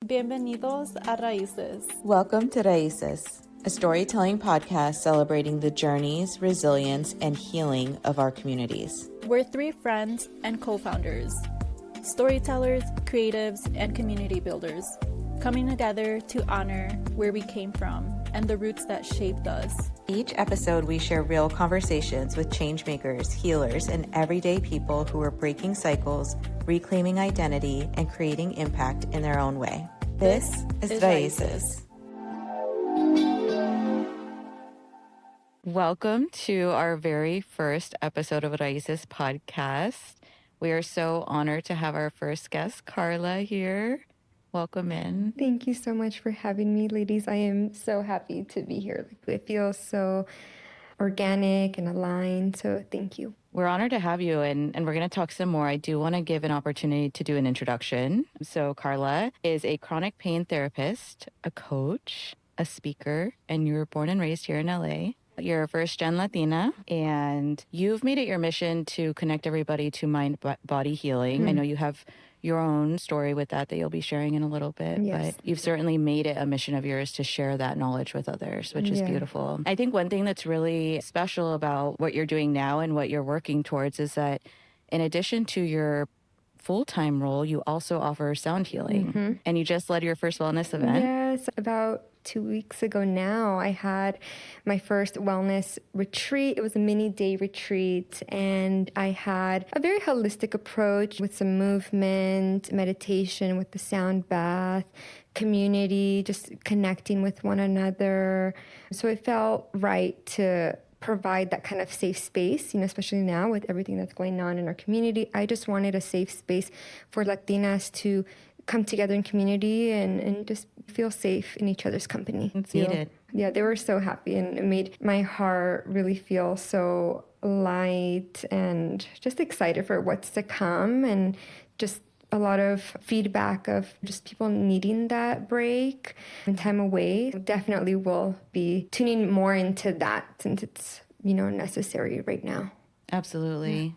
Bienvenidos a Raíces. Welcome to Raíces, a storytelling podcast celebrating the journeys, resilience, and healing of our communities. We're three friends and co-founders, storytellers, creatives, and community builders, coming together to honor where we came from and the roots that shaped us. Each episode, we share real conversations with change makers, healers, and everyday people who are breaking cycles, reclaiming identity, and creating impact in their own way. This is Raíces. Welcome to our very first episode of Raíces podcast. We are so honored to have our first guest, Carla, here. Welcome in. Thank you so much for having me, ladies. I am so happy to be here. It feels so organic and aligned, so thank you. We're honored to have you, and we're going to talk some more. I do want to give an opportunity to do an introduction. So Carla is a chronic pain therapist, a coach, a speaker, and you were born and raised here in LA. You're a first-gen Latina, and you've made it your mission to connect everybody to mind-body healing. I know you have your own story with that you'll be sharing in a little bit, Yes. but you've certainly made it a mission of yours to share that knowledge with others, which is beautiful. I think one thing that's really special about what you're doing now and what you're working towards is that in addition to your full-time role, you also offer sound healing. And you just led your first wellness event. Yes, about 2 weeks ago now, I had my first wellness retreat. It was a mini day retreat, and I had a very holistic approach with some movement, meditation, with the sound bath, community, just connecting with one another. So it felt right to provide that kind of safe space, especially now with everything that's going on in our community. I just wanted a safe space for Latinas to come together in community and just feel safe in each other's company. It's needed. Yeah, they were so happy, and it made my heart really feel so light and just excited for what's to come, and just a lot of feedback of just people needing that break and time away. Definitely will be tuning more into that since it's, necessary right now. Absolutely. Yeah.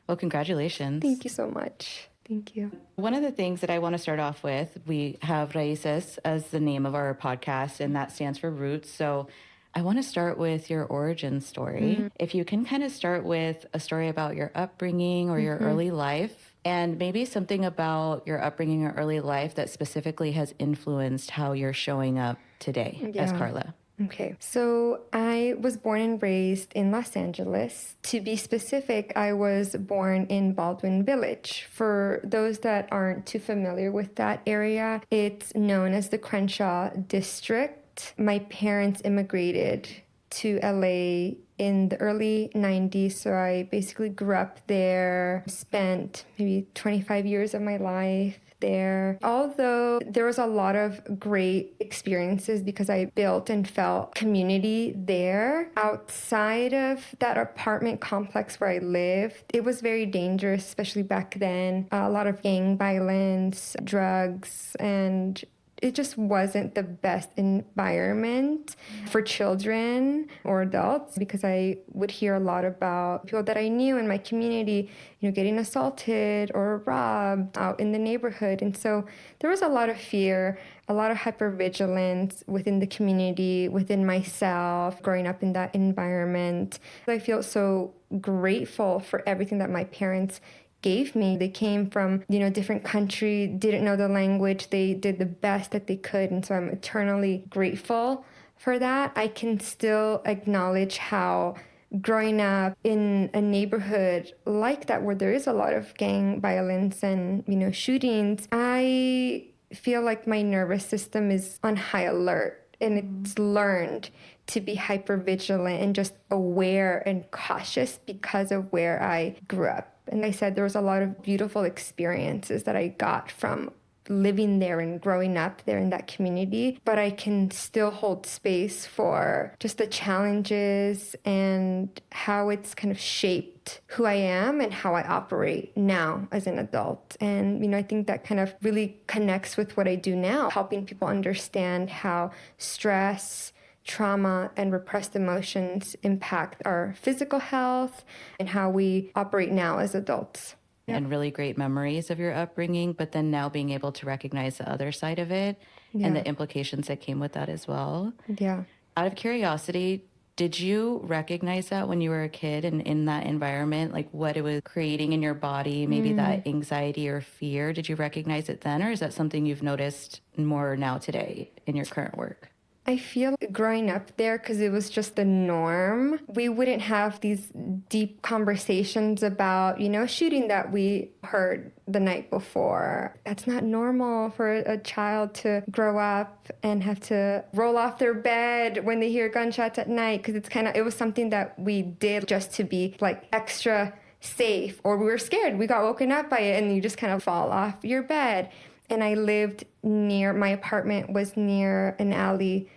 Well, congratulations. Thank you so much. Thank you. One of the things that I want to start off with, we have Raíces as the name of our podcast, and that stands for roots. So I want to start with your origin story. If you can kind of start with a story about your upbringing or your early life, and maybe something about your upbringing or early life that specifically has influenced how you're showing up today as Carla. Okay, so I was born and raised in Los Angeles. To be specific, I was born in Baldwin Village. For those that aren't too familiar with that area, it's known as the Crenshaw district. My parents immigrated to LA in the early 90s, so I basically grew up there, spent maybe 25 years of my life there. Although there was a lot of great experiences because I built and felt community there. Outside of that apartment complex where I lived, it was very dangerous, especially back then. A lot of gang violence, drugs, and it just wasn't the best environment for children or adults, because I would hear a lot about people that I knew in my community, getting assaulted or robbed out in the neighborhood. And so there was a lot of fear, a lot of hyper-vigilance within the community, within myself, growing up in that environment. I feel so grateful for everything that my parents gave me. They came from, different country, didn't know the language. They did the best that they could. And so I'm eternally grateful for that. I can still acknowledge how growing up in a neighborhood like that, where there is a lot of gang violence and, shootings, I feel like my nervous system is on high alert. And it's learned to be hyper-vigilant and just aware and cautious because of where I grew up. And I said there was a lot of beautiful experiences that I got from living there and growing up there in that community. But I can still hold space for just the challenges and how it's kind of shaped who I am and how I operate now as an adult. And, I think that kind of really connects with what I do now, helping people understand how stress, trauma, and repressed emotions impact our physical health and how we operate now as adults. and really great memories of your upbringing, but then now being able to recognize the other side of it and the implications that came with that as well. Yeah. Out of curiosity, did you recognize that when you were a kid and in that environment, like what it was creating in your body, maybe that anxiety or fear? Did you recognize it then, or is that something you've noticed more now today in your current work? I feel growing up there, because it was just the norm, we wouldn't have these deep conversations about, shooting that we heard the night before. That's not normal for a child to grow up and have to roll off their bed when they hear gunshots at night, because it was something that we did just to be like extra safe, or we were scared. We got woken up by it and you just kind of fall off your bed. And my apartment was near an alley.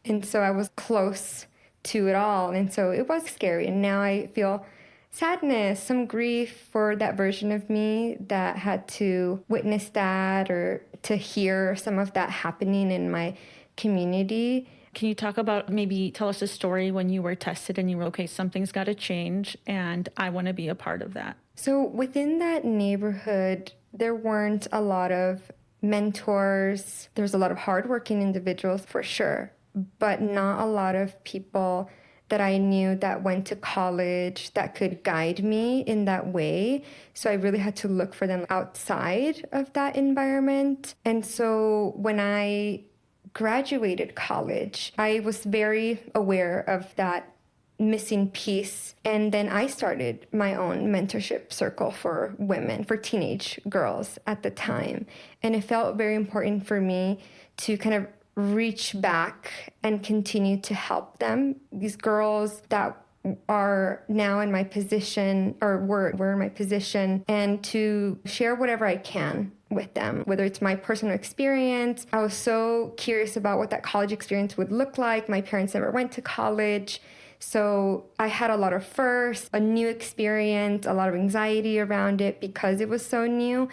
And so I was close to it all. And so it was scary. And now I feel sadness, some grief for that version of me that had to witness that or to hear some of that happening in my community. Can you talk about, maybe tell us a story when you were tested and you were, okay, something's got to change and I want to be a part of that? So within that neighborhood, there weren't a lot of mentors. There was a lot of hardworking individuals for sure, but not a lot of people that I knew that went to college that could guide me in that way. So I really had to look for them outside of that environment. And so when I graduated college, I was very aware of that missing piece. And then I started my own mentorship circle for women, for teenage girls at the time. And it felt very important for me to kind of reach back and continue to help them. These girls that are now in my position, or were in my position, and to share whatever I can with them, whether it's my personal experience. I was so curious about what that college experience would look like. My parents never went to college. So I had a lot of firsts, a new experience, a lot of anxiety around it because it was so new.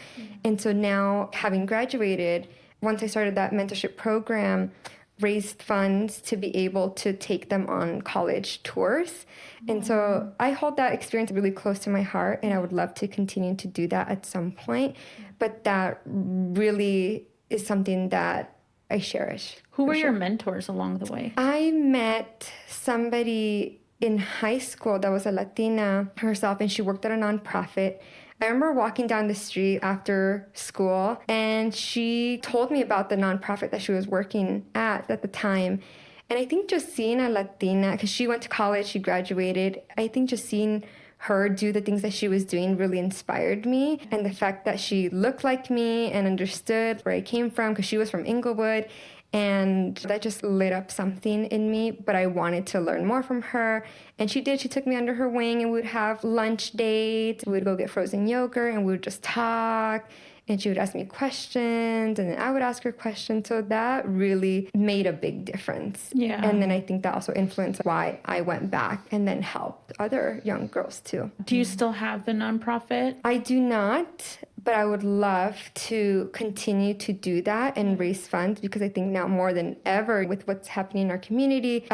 And so now, having graduated, once I started that mentorship program, raised funds to be able to take them on college tours. And so I hold that experience really close to my heart, and I would love to continue to do that at some point. But that really is something that I cherish. Who were your mentors along the way? I met somebody in high school that was a Latina herself, and she worked at a nonprofit. I remember walking down the street after school, and she told me about the nonprofit that she was working at the time. And I think just seeing a Latina, because she went to college, she graduated, I think just seeing her do the things that she was doing really inspired me. And the fact that she looked like me and understood where I came from, because she was from Inglewood, and that just lit up something in me. But I wanted to learn more from her. And she did. She took me under her wing, and we would have lunch dates. We would go get frozen yogurt, and we would just talk. And she would ask me questions, and then I would ask her questions. So that really made a big difference. Yeah. And then I think that also influenced why I went back and then helped other young girls too. Do you still have the nonprofit? I do not, but I would love to continue to do that and raise funds, because I think now more than ever, with what's happening in our community,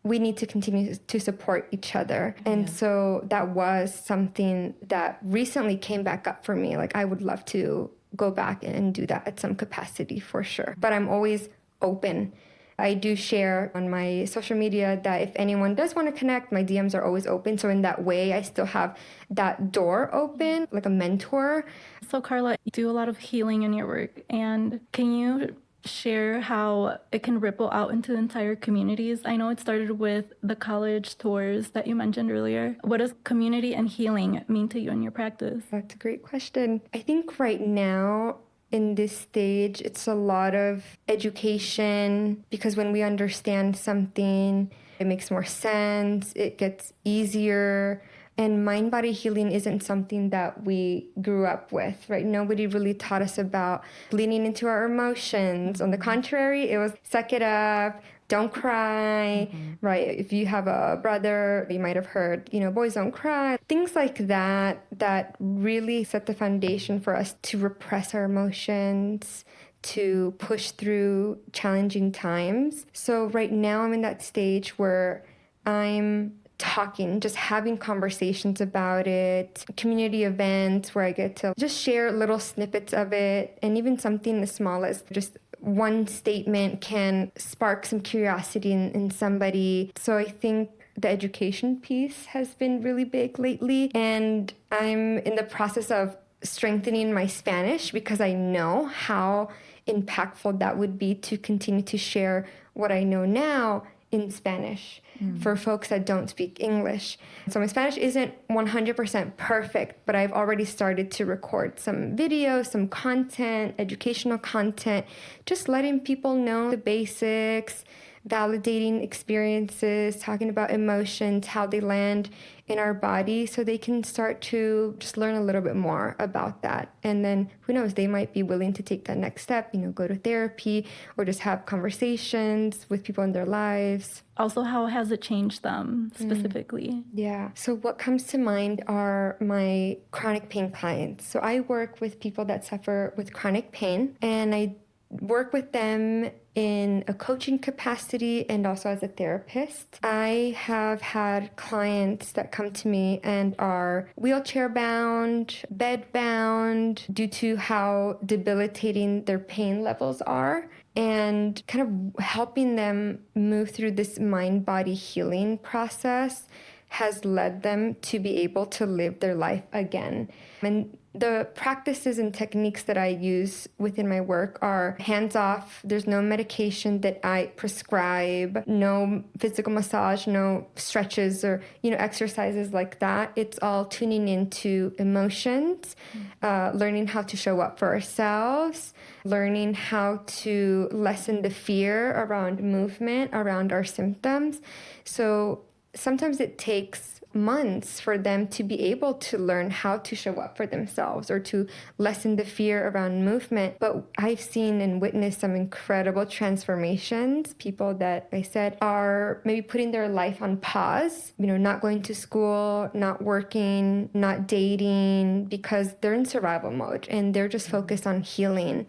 we need to continue to support each other. And so that was something that recently came back up for me. Like, I would love to go back and do that at some capacity for sure. But I'm always open. I do share on my social media that if anyone does want to connect, my DMs are always open. So in that way, I still have that door open, like a mentor. So Carla, you do a lot of healing in your work. And can you share how it can ripple out into entire communities? I know it started with the college tours that you mentioned earlier. What does community and healing mean to you in your practice? That's a great question. I think right now, in this stage, it's a lot of education, because when we understand something, it makes more sense, it gets easier. And mind-body healing isn't something that we grew up with, right? Nobody really taught us about leaning into our emotions. On the contrary, it was suck it up, don't cry, right? If you have a brother, you might have heard, boys don't cry. Things like that, that really set the foundation for us to repress our emotions, to push through challenging times. So right now I'm in that stage where I'm talking, just having conversations about it, community events where I get to just share little snippets of it, and even something as small as just one statement can spark some curiosity in somebody. So I think the education piece has been really big lately, and I'm in the process of strengthening my Spanish because I know how impactful that would be to continue to share what I know now in Spanish for folks that don't speak English. So my Spanish isn't 100% perfect, but I've already started to record some videos, some content, educational content, just letting people know the basics, validating experiences, talking about emotions, how they land in our body, so they can start to just learn a little bit more about that. And then who knows, they might be willing to take that next step, go to therapy or just have conversations with people in their lives. Also, how has it changed them specifically? Yeah. So what comes to mind are my chronic pain clients. So I work with people that suffer with chronic pain, and I work with them in a coaching capacity and also as a therapist. I have had clients that come to me and are wheelchair bound, bed bound due to how debilitating their pain levels are, and kind of helping them move through this mind-body healing process has led them to be able to live their life again. And the practices and techniques that I use within my work are hands-off. There's no medication that I prescribe, no physical massage, no stretches or exercises like that. It's all tuning into emotions, learning how to show up for ourselves, learning how to lessen the fear around movement, around our symptoms. So sometimes it takes months for them to be able to learn how to show up for themselves or to lessen the fear around movement. But I've seen and witnessed some incredible transformations. People that I said are maybe putting their life on pause, not going to school, not working, not dating, because they're in survival mode and they're just focused on healing.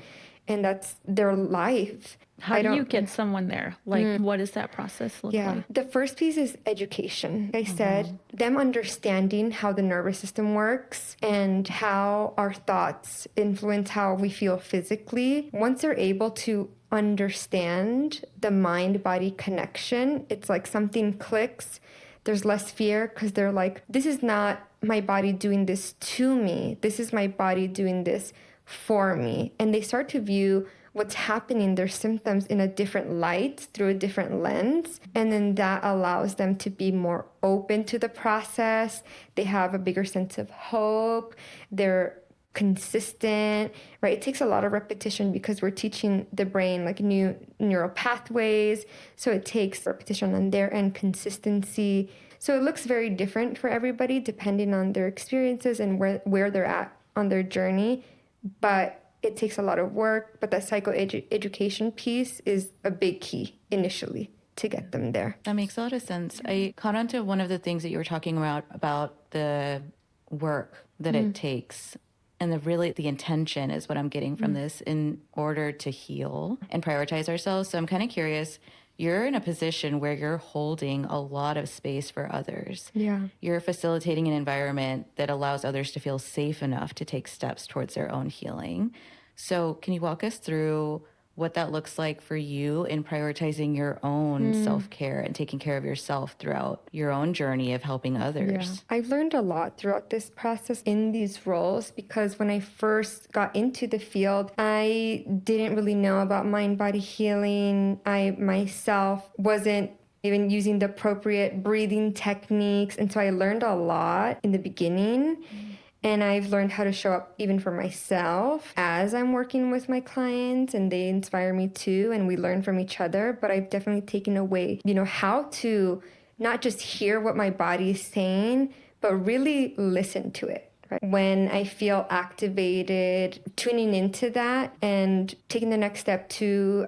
And that's their life. How do you get someone there? Like, what does that process look like? The first piece is education. Like I said, them understanding how the nervous system works and how our thoughts influence how we feel physically. Once they're able to understand the mind-body connection, it's like something clicks. There's less fear because they're like, this is not my body doing this to me. This is my body doing this for me. And they start to view what's happening, their symptoms, in a different light, through a different lens. And then that allows them to be more open to the process. They have a bigger sense of hope. They're consistent, right? It takes a lot of repetition because we're teaching the brain like new neural pathways. So it takes repetition on their end, consistency. So it looks very different for everybody depending on their experiences and where they're at on their journey. But it takes a lot of work, but that psychoeducation piece is a big key initially to get them there. That makes a lot of sense. I caught on to one of the things that you were talking about the work that it takes. And the intention is what I'm getting from this in order to heal and prioritize ourselves. So I'm kind of curious, you're in a position where you're holding a lot of space for others. Yeah. You're facilitating an environment that allows others to feel safe enough to take steps towards their own healing. So can you walk us through what that looks like for you in prioritizing your own self-care and taking care of yourself throughout your own journey of helping others? Yeah. I've learned a lot throughout this process in these roles because when I first got into the field, I didn't really know about mind-body healing. I myself wasn't even using the appropriate breathing techniques. And so I learned a lot in the beginning. And I've learned how to show up even for myself as I'm working with my clients, and they inspire me too, and we learn from each other. But I've definitely taken away, how to not just hear what my body is saying, but really listen to it. Right? When I feel activated, tuning into that and taking the next step to,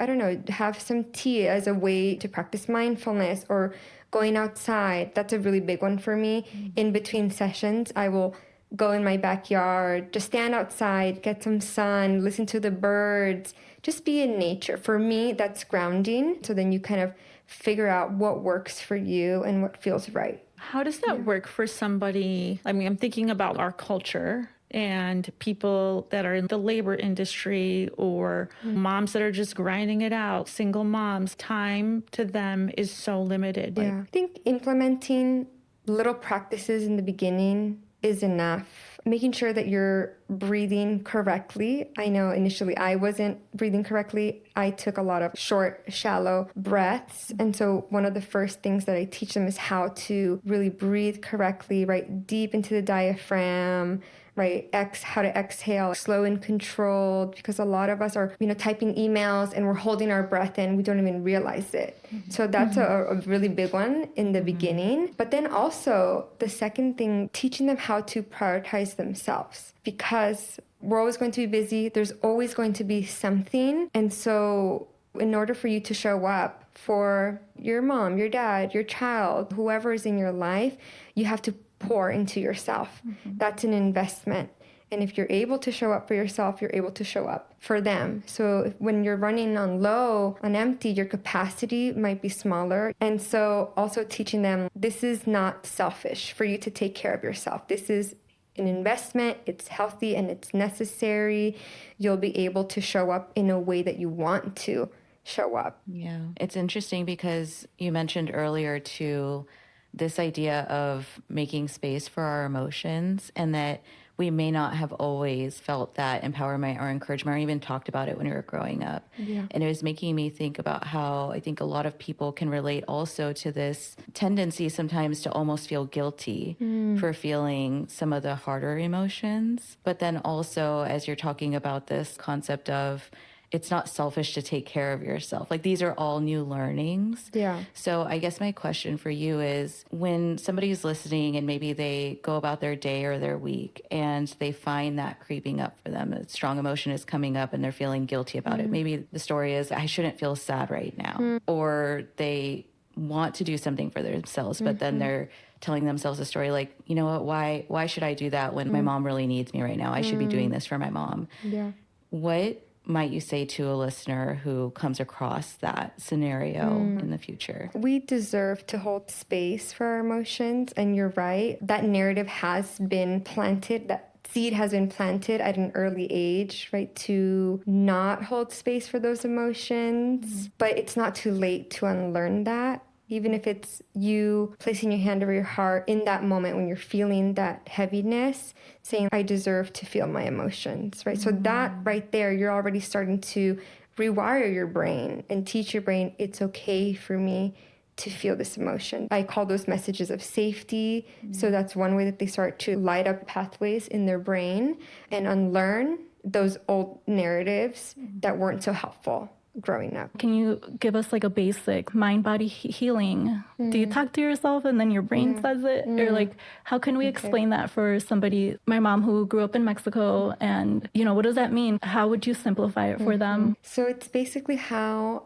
have some tea as a way to practice mindfulness or going outside. That's a really big one for me. In between sessions, I will go in my backyard, just stand outside, get some sun, listen to the birds, just be in nature. For me, that's grounding. So then you kind of figure out what works for you and what feels right How does that work for somebody? I mean, I'm thinking about our culture and people that are in the labor industry or moms that are just grinding it out, single moms. Time to them is so limited. Yeah. I think implementing little practices in the beginning is enough. Making sure that you're breathing correctly. I know initially I wasn't breathing correctly. I took a lot of short, shallow breaths. And so one of the first things that I teach them is how to really breathe correctly, right? Deep into the diaphragm, right? How to exhale, slow and controlled, because a lot of us are, typing emails and we're holding our breath in. We don't even realize it. So that's a really big one in the beginning. But then also the second thing, teaching them how to prioritize themselves, because we're always going to be busy. There's always going to be something. And so in order for you to show up for your mom, your dad, your child, whoever is in your life, you have to pour into yourself. That's an investment. And if you're able to show up for yourself, you're able to show up for them. So when you're running on low, on empty, your capacity might be smaller. And so also teaching them, this is not selfish for you to take care of yourself. This is an investment. It's healthy and it's necessary. You'll be able to show up in a way that you want to show up. Yeah. It's interesting because you mentioned earlier too, this idea of making space for our emotions, and that we may not have always felt that empowerment or encouragement or even talked about it when we were growing up. Yeah. And it was making me think about how I think a lot of people can relate also to this tendency sometimes to almost feel guilty for feeling some of the harder emotions. But then also, as you're talking about this concept of it's not selfish to take care of yourself. Like, these are all new learnings. Yeah. So I guess my question for you is, when somebody's listening and maybe they go about their day or their week and they find that creeping up for them, a strong emotion is coming up and they're feeling guilty about it. Maybe the story is, I shouldn't feel sad right now. Or they want to do something for themselves, but then they're telling themselves a story like, you know what, why should I do that when my mom really needs me right now? I should be doing this for my mom. Yeah. What might you say to a listener who comes across that scenario in the future? We deserve to hold space for our emotions. And you're right, that narrative has been planted, that seed has been planted at an early age, right, to not hold space for those emotions. But it's not too late to unlearn that. Even if it's you placing your hand over your heart in that moment when you're feeling that heaviness, saying, I deserve to feel my emotions, right? So that right there, you're already starting to rewire your brain and teach your brain, it's okay for me to feel this emotion. I call those messages of safety. So that's one way that they start to light up pathways in their brain and unlearn those old narratives that weren't so helpful growing up. Can you give us like a basic mind-body healing? Do you talk to yourself and then your brain says it? Or like, how can we explain that for somebody, my mom who grew up in Mexico, and, what does that mean? How would you simplify it for them? So it's basically how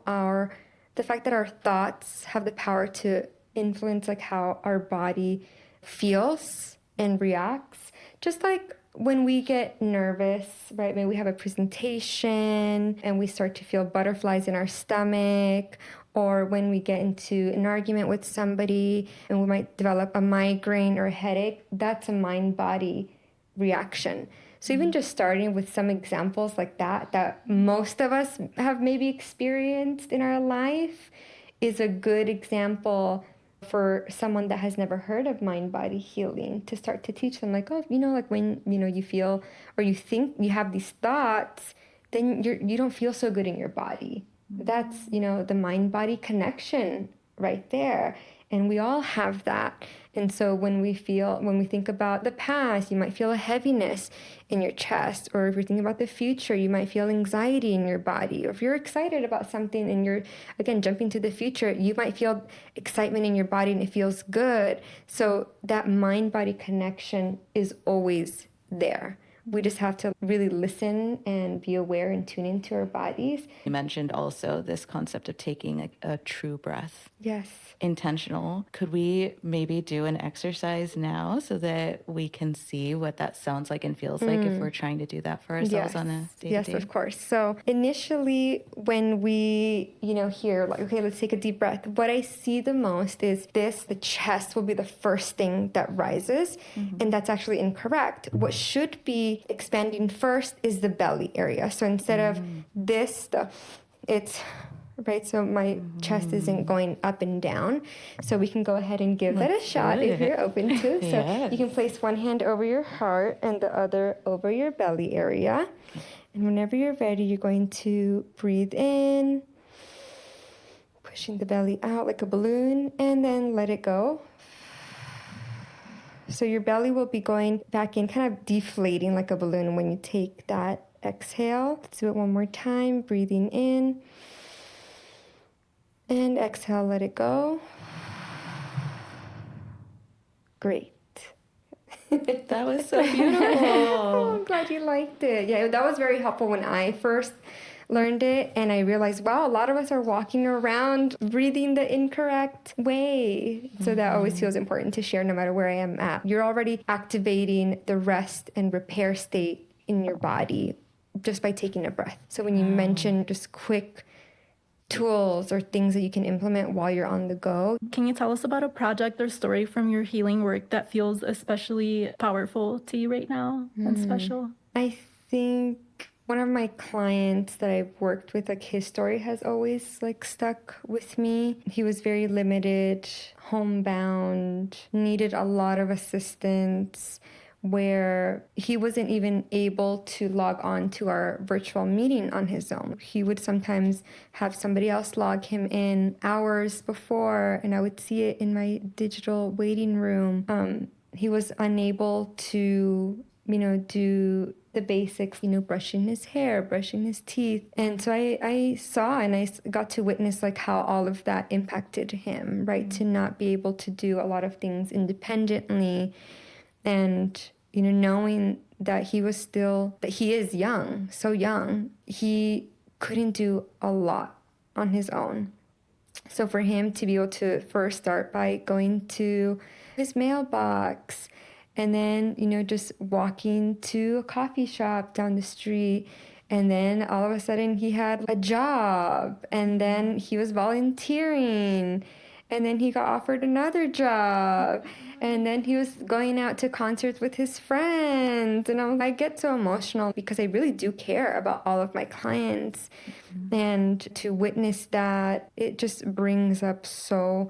the fact that our thoughts have the power to influence like how our body feels and reacts. Just like when we get nervous, right? Maybe we have a presentation and we start to feel butterflies in our stomach, or when we get into an argument with somebody and we might develop a migraine or a headache, that's a mind-body reaction. So even just starting with some examples like that most of us have maybe experienced in our life, is a good example for someone that has never heard of mind-body healing, to start to teach them like, oh, like when, you feel or you think you have these thoughts, then you don't feel so good in your body. That's, the mind-body connection right there. And we all have that. And so when we think about the past, you might feel a heaviness in your chest. Or if you're thinking about the future, you might feel anxiety in your body. Or if you're excited about something and you're, again, jumping to the future, you might feel excitement in your body and it feels good. So that mind-body connection is always there. We just have to really listen and be aware and tune into our bodies. You mentioned also this concept of taking a true breath. Yes. Intentional. Could we maybe do an exercise now so that we can see what that sounds like and feels like if we're trying to do that for ourselves on a day-to-day? Yes, of course. So initially when we, hear like, okay, let's take a deep breath, what I see the most is the chest will be the first thing that rises. And that's actually incorrect. What should be expanding first is the belly area. So instead of it's right? So my chest isn't going up and down. So we can go ahead and give that a shot if you're open to. So you can place one hand over your heart and the other over your belly area. And whenever you're ready, you're going to breathe in, pushing the belly out like a balloon, and then let it go. So your belly will be going back in, kind of deflating like a balloon when you take that exhale. Let's do it one more time, breathing in. And exhale, let it go. Great. That was so beautiful. Oh, I'm glad you liked it. Yeah, that was very helpful when I first learned it. And I realized, wow, a lot of us are walking around breathing the incorrect way. So that always feels important to share no matter where I am at. You're already activating the rest and repair state in your body just by taking a breath. So when you mention just quick tools or things that you can implement while you're on the go. Can you tell us about a project or story from your healing work that feels especially powerful to you right now and special? I think one of my clients that I've worked with, like his story has always like stuck with me. He was very limited, homebound, needed a lot of assistance, where he wasn't even able to log on to our virtual meeting on his own. He would sometimes have somebody else log him in hours before, and I would see it in my digital waiting room. He was unable to, do the basics, brushing his hair, brushing his teeth. And so I saw and I got to witness like how all of that impacted him, right? To not be able to do a lot of things independently. And, knowing that he is young, so young, he couldn't do a lot on his own. So for him to be able to first start by going to his mailbox and then, just walking to a coffee shop down the street. And then all of a sudden he had a job, and then he was volunteering. And then he got offered another job. And then he was going out to concerts with his friends. And I get so emotional because I really do care about all of my clients. And to witness that, it just brings up so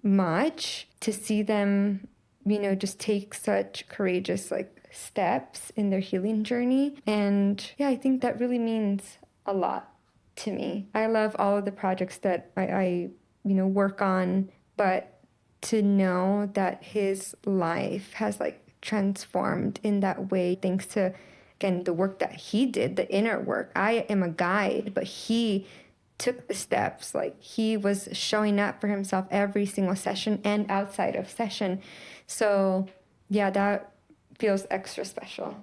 much to see them, just take such courageous steps in their healing journey. And yeah, I think that really means a lot to me. I love all of the projects that I work on, but to know that his life has transformed in that way, thanks to, again, the work that he did, the inner work. I am a guide, but he took the steps. He was showing up for himself every single session and outside of session. So yeah, that feels extra special.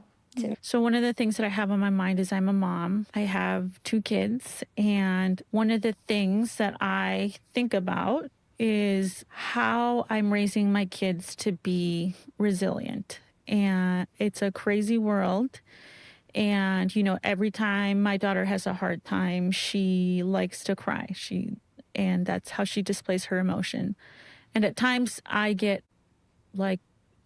So one of the things that I have on my mind is I'm a mom. I have 2 kids. And one of the things that I think about is how I'm raising my kids to be resilient. And it's a crazy world. And, every time my daughter has a hard time, she likes to cry. And that's how she displays her emotion. And at times I get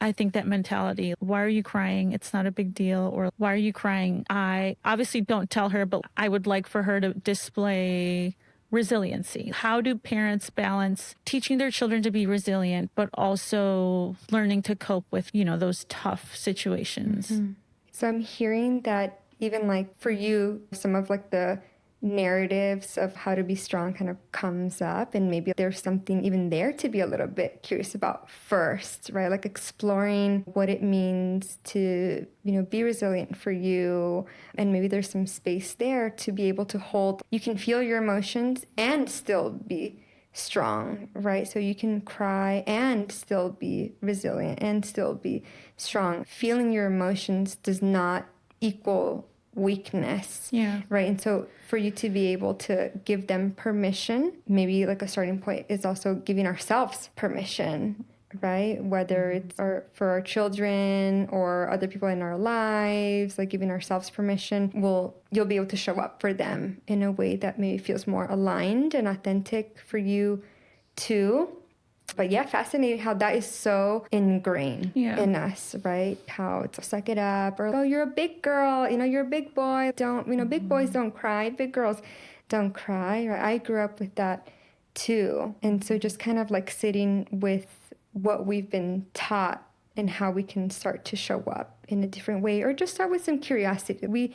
I think that mentality, why are you crying? It's not a big deal. Or why are you crying? I obviously don't tell her, but I would like for her to display resiliency. How do parents balance teaching their children to be resilient, but also learning to cope with, those tough situations? Mm-hmm. So I'm hearing that even for you, some of the narratives of how to be strong kind of comes up, and maybe there's something even there to be a little bit curious about first, right? Exploring what it means to, be resilient for you. And maybe there's some space there to be able to hold. You can feel your emotions and still be strong, right? So you can cry and still be resilient and still be strong. Feeling your emotions does not equal weakness. Yeah. Right. And so for you to be able to give them permission, maybe like a starting point is also giving ourselves permission, right? Whether it's for our children or other people in our lives, like giving ourselves permission, you'll be able to show up for them in a way that maybe feels more aligned and authentic for you too. But yeah, fascinating how that is so ingrained in us, right? How it's suck it up, or, oh, you're a big girl, you're a big boy. Big boys don't cry, big girls don't cry. Right? I grew up with that too. And so just kind of like sitting with what we've been taught and how we can start to show up in a different way, or just start with some curiosity. We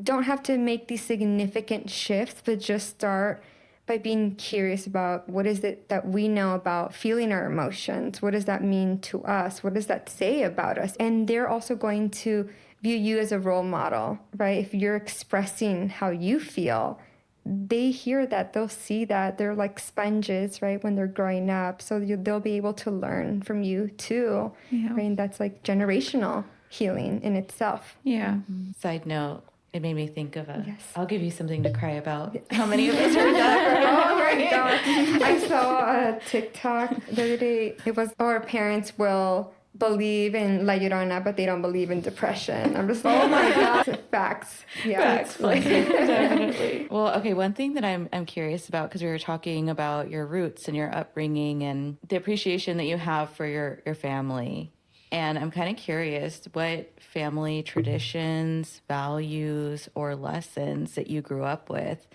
don't have to make these significant shifts, but just start by being curious about what is it that we know about feeling our emotions. What does that mean to us? What does that say about us? And they're also going to view you as a role model, right? If you're expressing how you feel, they hear that, they'll see that. They're like sponges, right, when they're growing up. So they'll be able to learn from you too, right? And that's like generational healing in itself. Yeah. Side note, it made me think of Yes. I'll give you something to cry about. How many of us heard that? Oh my God. I saw a TikTok the other day. It was, our parents will believe in La Llorona, but they don't believe in depression. I'm just like, oh my God. Facts. Yeah. Facts. Definitely. Well, okay, one thing that I'm curious about, because we were talking about your roots and your upbringing and the appreciation that you have for your family. And I'm kind of curious what family traditions, values, or lessons that you grew up with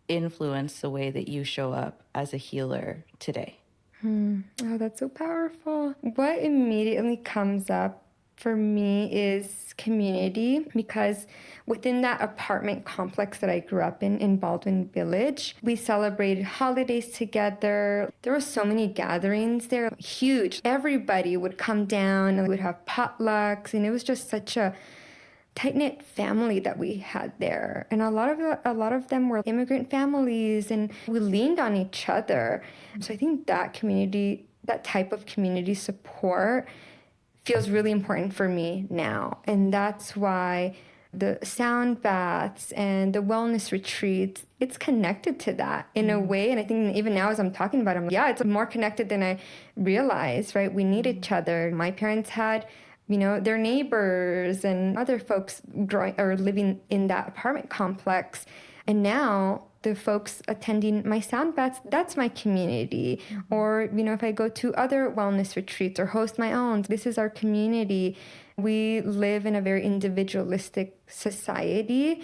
influence the way that you show up as a healer today. Oh, that's so powerful. What immediately comes up for me is community, because within that apartment complex that I grew up in Baldwin Village, we celebrated holidays together. There were so many gatherings there, huge. Everybody would come down and we would have potlucks, and it was just such a tight-knit family that we had there. And a lot of them were immigrant families, and we leaned on each other. So I think that community, that type of community support feels really important for me now. And that's why the sound baths and the wellness retreats, it's connected to that in a way. And I think even now as I'm talking about it, it's more connected than I realized, right? We need each other. My parents had, their neighbors and other folks growing or living in that apartment complex. And now the folks attending my sound baths, that's my community. Or, if I go to other wellness retreats or host my own, this is our community. We live in a very individualistic society,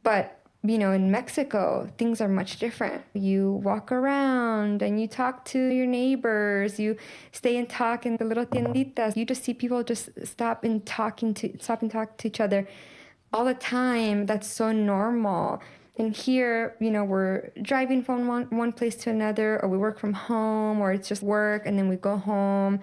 but in Mexico, things are much different. You walk around and you talk to your neighbors. You stay and talk in the little tienditas. You just see people just stop and talk to each other all the time. That's so normal. And here, we're driving from one place to another, or we work from home, or it's just work, and then we go home.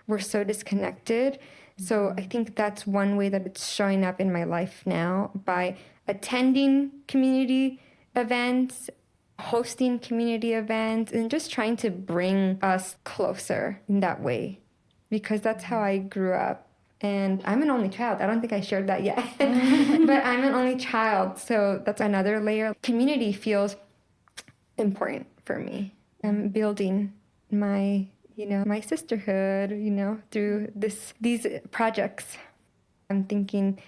We're so disconnected. So I think that's one way that it's showing up in my life now, by attending community events, hosting community events, and just trying to bring us closer in that way, because that's how I grew up. And I'm an only child. I don't think I shared that yet, but I'm an only child. So that's another layer. Community feels important for me. I'm building my sisterhood, through these projects. I'm thinking,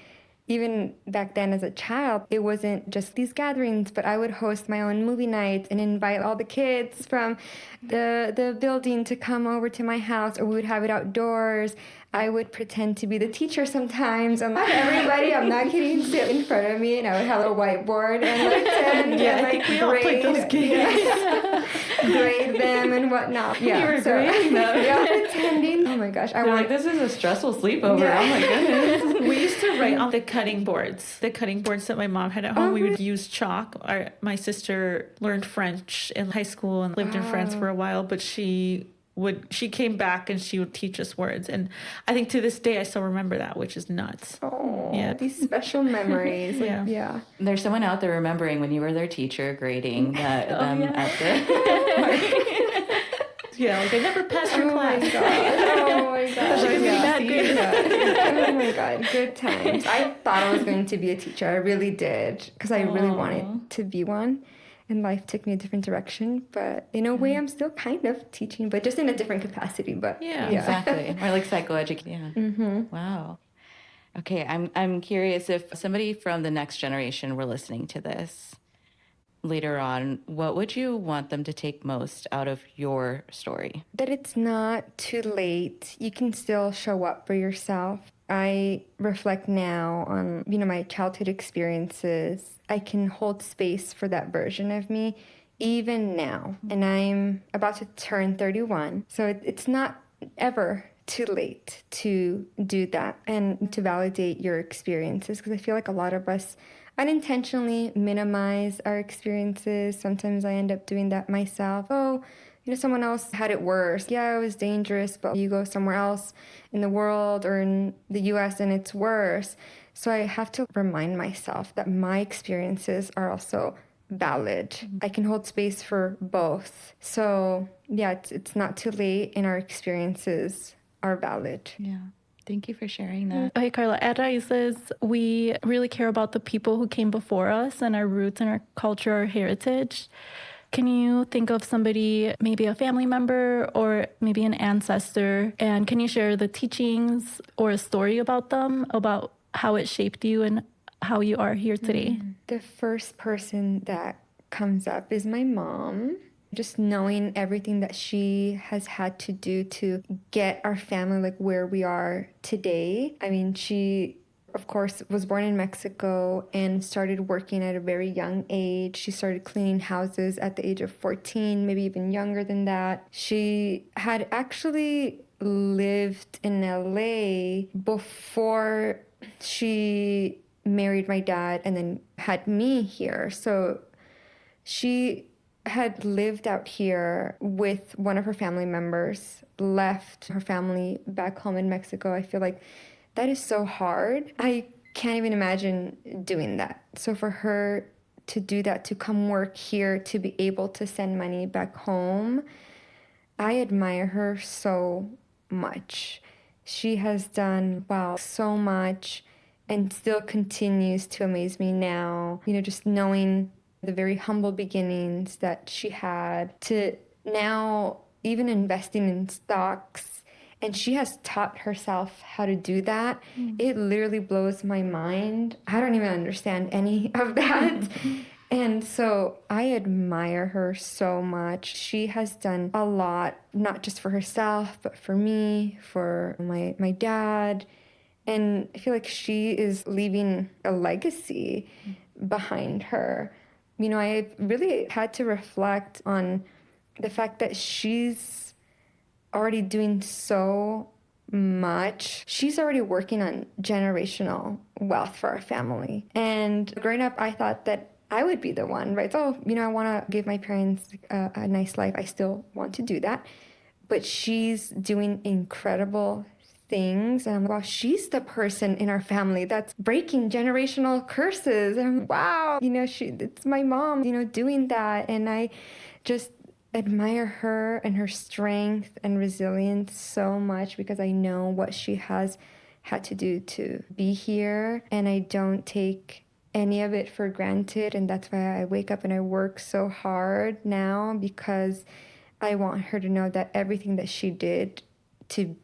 even back then as a child, it wasn't just these gatherings, but I would host my own movie nights and invite all the kids from the building to come over to my house, or we would have it outdoors. I would pretend to be the teacher sometimes. I'm like, everybody, I'm not kidding, sit in front of me, and I would have a whiteboard and grade those games. Grade them and whatnot. Yeah, you were grading them. Yeah, pretending. Oh my gosh. They're like, this is a stressful sleepover. Yeah. Oh my goodness. We used to write on the cutting boards that my mom had at home. We would use chalk. My sister learned French in high school and lived in France for a while, but she she came back and she would teach us words. And I think to this day, I still remember that, which is nuts. Oh, Yeah. these special memories. Yeah. Yeah. There's someone out there remembering when you were their teacher grading them at the Yeah, like I never passed your Oh my class. god. Oh my god. That good. Yeah. Oh my god. Good times. I thought I was going to be a teacher. I really did. Because I really wanted to be one. And life took me a different direction. But in a way, I'm still kind of teaching, but just in a different capacity. But Yeah. exactly, or like psychoeducation. Yeah. Mm-hmm. Wow. Okay, I'm curious if somebody from the next generation were listening to this later on, what would you want them to take most out of your story? That it's not too late. You can still show up for yourself. I reflect now on, my childhood experiences. I can hold space for that version of me even now. And I'm about to turn 31. So it's not ever too late to do that and to validate your experiences, because I feel like a lot of us unintentionally minimize our experiences. Sometimes I end up doing that myself. Oh, someone else had it worse. Yeah, it was dangerous, but you go somewhere else in the world or in the US and it's worse. So I have to remind myself that my experiences are also valid. I can hold space for both. So yeah, it's not too late and our experiences are valid. Yeah. Thank you for sharing that. Okay, Carla, at Raíces, we really care about the people who came before us and our roots and our culture, our heritage. Can you think of somebody, maybe a family member or maybe an ancestor, and can you share the teachings or a story about them, about how it shaped you and how you are here today? The first person that comes up is my mom. Just knowing everything that she has had to do to get our family like where we are today. I mean, she, of course, was born in Mexico and started working at a very young age. She started cleaning houses at the age of 14, maybe even younger than that. She had actually lived in LA before she married my dad and then had me here. So she had lived out here with one of her family members, left her family back home in Mexico. I feel like that is so hard. I can't even imagine doing that. So for her to do that, to come work here, to be able to send money back home, I admire her so much. She has done, so much and still continues to amaze me now. Just knowing the very humble beginnings that she had to now even investing in stocks. And she has taught herself how to do that. It literally blows my mind. I don't even understand any of that. And so I admire her so much. She has done a lot, not just for herself, but for me, for my dad. And I feel like she is leaving a legacy behind her. I really had to reflect on the fact that she's already doing so much. She's already working on generational wealth for our family. And growing up, I thought that I would be the one, right? So, I want to give my parents a nice life. I still want to do that. But she's doing incredible things. And wow, she's the person in our family that's breaking generational curses. And wow, it's my mom, doing that. And I just admire her and her strength and resilience so much because I know what she has had to do to be here. And I don't take any of it for granted. And that's why I wake up and I work so hard now, because I want her to know that everything that she did to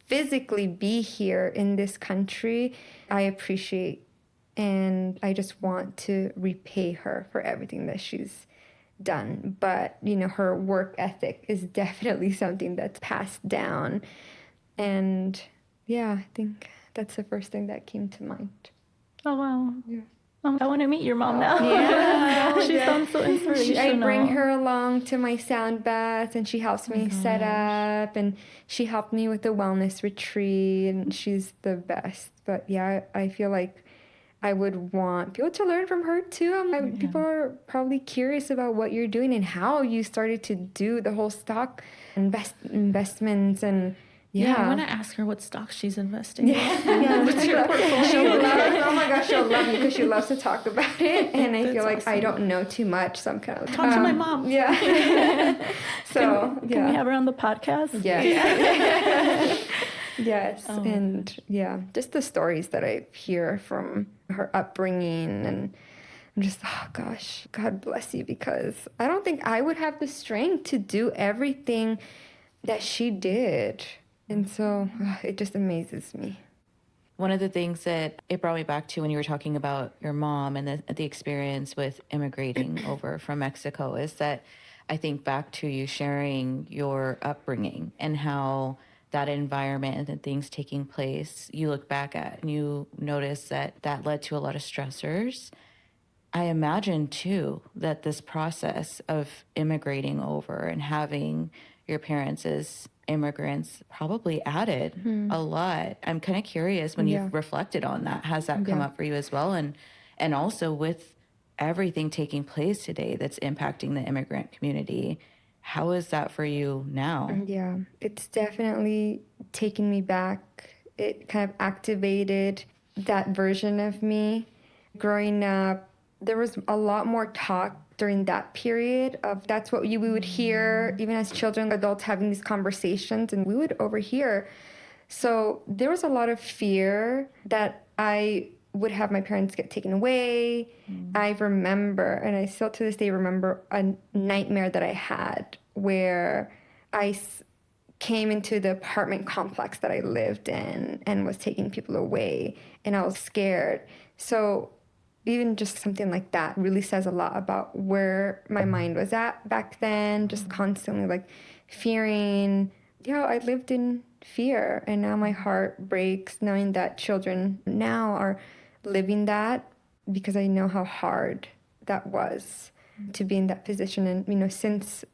physically be here in this country, I appreciate. And I just want to repay her for everything that she's done. But, her work ethic is definitely something that's passed down. And yeah, I think that's the first thing that came to mind. Oh, wow. Yeah. I want to meet your mom now. Yeah. She sounds so inspirational. I bring her along to my sound bath and she helps me set up, and she helped me with the wellness retreat, and she's the best. But yeah, I feel like I would want people to learn from her too. People are probably curious about what you're doing and how you started to do the whole stock investments and I want to ask her what stocks she's investing in. What's your portfolio? Oh my gosh, she'll love me because she loves to talk about it. And I feel like awesome. I don't know too much, so I'm kind of like, Talk to my mom. Yeah. So, Can we have her on the podcast? Yes. Yes. And just the stories that I hear from her upbringing, and I'm just, oh gosh, God bless you, because I don't think I would have the strength to do everything that she did. And so it just amazes me. One of the things that it brought me back to when you were talking about your mom and the experience with immigrating over from Mexico is that I think back to you sharing your upbringing and how that environment and things taking place, you look back at and you notice that that led to a lot of stressors. I imagine too that this process of immigrating over and having your parents as immigrants probably added a lot. I'm kind of curious when you've reflected on that. Has that come up for you as well? And also with everything taking place today that's impacting the immigrant community, how is that for you now? Yeah, it's definitely taken me back. It kind of activated that version of me. Growing up, there was a lot more talk during that period of that's what we would hear, even as children, adults having these conversations, and we would overhear. So there was a lot of fear that I would have my parents get taken away. I remember, and I still to this day remember, a nightmare that I had where I came into the apartment complex that I lived in and was taking people away, and I was scared. So even just something like that really says a lot about where my mind was at back then, just constantly like fearing. I lived in fear, and now my heart breaks knowing that children now are living that, because I know how hard that was to be in that position. And, since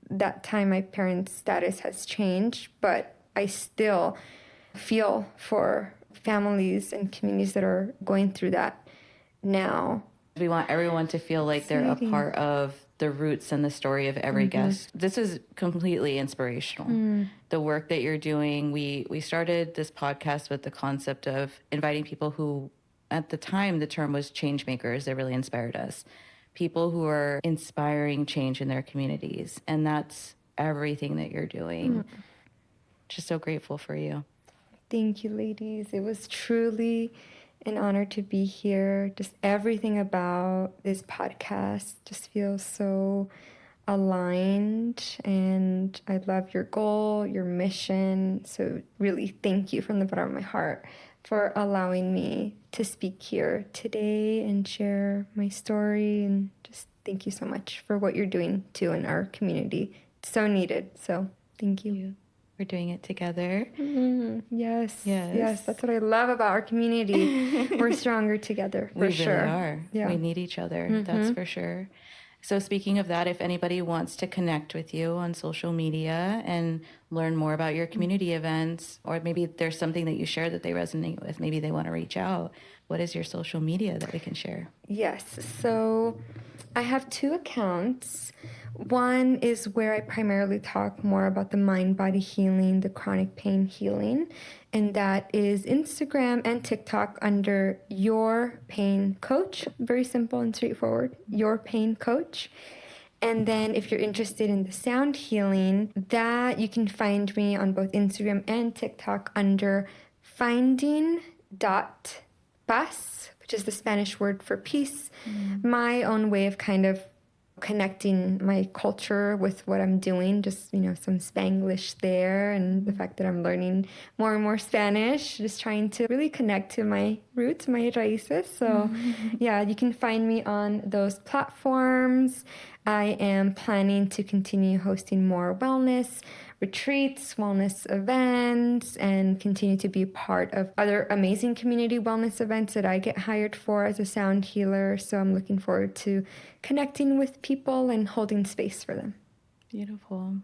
that time, my parents' status has changed, but I still feel for families and communities that are going through that now. We want everyone to feel like they're a part of the roots and the story of every guest. This is completely inspirational. The work that you're doing, we started this podcast with the concept of inviting people who, at the time, the term was change makers. That really inspired us. People who are inspiring change in their communities. And that's everything that you're doing. Just so grateful for you. Thank you, ladies. It was truly an honor to be here. Just everything about this podcast just feels so aligned, and I love your goal, your mission. So really thank you from the bottom of my heart for allowing me to speak here today and share my story, and just thank you so much for what you're doing too in our community. It's so needed. So thank you. We're doing it together. Yes. That's what I love about our community. We're stronger together, for sure. We really are. Yeah. We need each other. That's for sure. So speaking of that, if anybody wants to connect with you on social media and learn more about your community events, or maybe there's something that you share that they resonate with, maybe they want to reach out, what is your social media that we can share? Yes. So I have 2 accounts. One is where I primarily talk more about the mind-body healing, the chronic pain healing, and that is Instagram and TikTok under Your Pain Coach. Very simple and straightforward, Your Pain Coach. And then if you're interested in the sound healing, that you can find me on both Instagram and TikTok under finding.paz, which is the Spanish word for peace. My own way of kind of connecting my culture with what I'm doing, just, some Spanglish there, and the fact that I'm learning more and more Spanish, just trying to really connect to my roots, my raíces. So you can find me on those platforms. I am planning to continue hosting more wellness retreats, wellness events, and continue to be part of other amazing community wellness events that I get hired for as a sound healer. So I'm looking forward to connecting with people and holding space for them. Beautiful.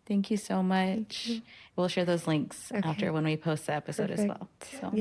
Thank you so much. We'll share those links after when we post the episode as well. So.